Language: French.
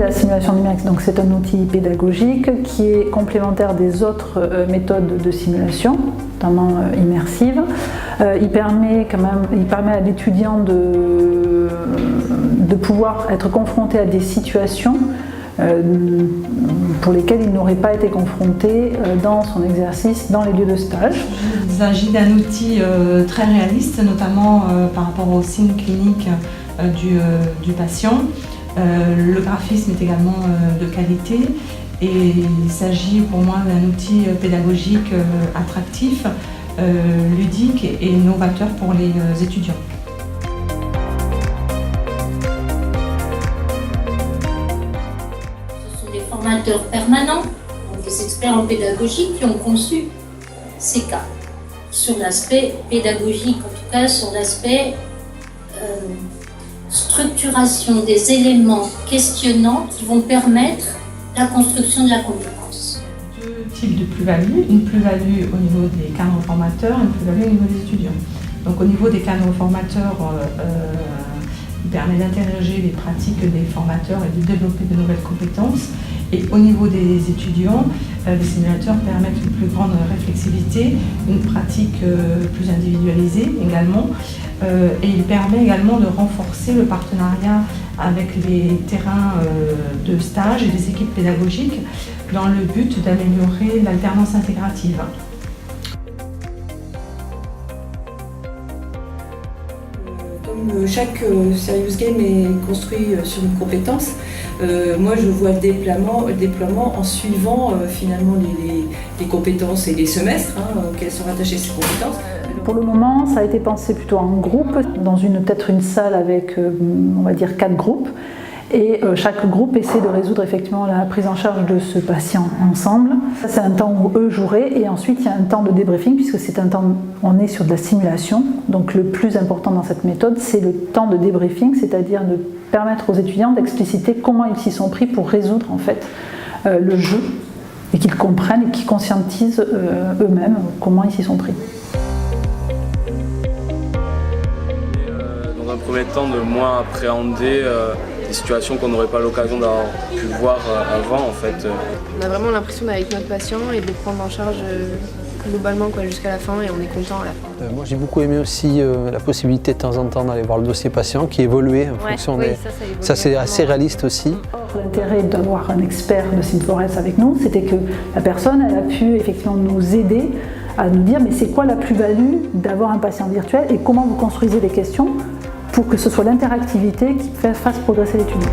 la simulation numérique, donc c'est un outil pédagogique qui est complémentaire des autres méthodes de simulation, notamment immersive. Il permet à l'étudiant de pouvoir être confronté à des situations pour lesquelles il n'aurait pas été confronté dans son exercice dans les lieux de stage. Il s'agit d'un outil très réaliste, notamment par rapport aux signes cliniques du patient. Le graphisme est également de qualité et il s'agit pour moi d'un outil pédagogique attractif, ludique et novateur pour les étudiants. Ce sont des formateurs permanents, donc des experts en pédagogie qui ont conçu ces cas sur l'aspect pédagogique, en tout cas sur l'aspect structuration des éléments questionnants qui vont permettre la construction de la compétence. Deux types de plus-value, une plus-value au niveau des cadres formateurs, une plus-value au niveau des étudiants. Donc au niveau des cadres formateurs, il permet d'interroger les pratiques des formateurs et de développer de nouvelles compétences. Et au niveau des étudiants, les simulateurs permettent une plus grande réflexivité, une pratique plus individualisée également. Et il permet également de renforcer le partenariat avec les terrains de stage et les équipes pédagogiques dans le but d'améliorer l'alternance intégrative. Comme chaque Serious Game est construit sur une compétence, moi je vois le déploiement en suivant finalement les compétences et les semestres auxquels sont rattachées ces compétences. Pour le moment, ça a été pensé plutôt en groupe, dans peut-être une salle avec, on va dire, 4 groupes. Et chaque groupe essaie de résoudre effectivement la prise en charge de ce patient ensemble. Ça, c'est un temps où eux joueraient, et ensuite il y a un temps de débriefing, puisque c'est un temps, on est sur de la simulation. Donc le plus important dans cette méthode, c'est le temps de débriefing, c'est-à-dire de permettre aux étudiants d'expliciter comment ils s'y sont pris pour résoudre en fait le jeu, et qu'ils comprennent et qu'ils conscientisent eux-mêmes comment ils s'y sont pris. Dans un premier temps, de moins appréhender des situations qu'on n'aurait pas l'occasion d'avoir pu voir avant en fait. On a vraiment l'impression d'être avec notre patient et de le prendre en charge globalement jusqu'à la fin, et on est content à la fin. Moi j'ai beaucoup aimé aussi la possibilité de temps en temps d'aller voir le dossier patient qui évoluait en fonction des... Ça c'est assez réaliste aussi. L'intérêt d'avoir un expert de SimForest avec nous, c'était que la personne elle a pu effectivement nous aider à nous dire mais c'est quoi la plus-value d'avoir un patient virtuel et comment vous construisez les questions pour que ce soit l'interactivité qui fasse progresser l'étudiant.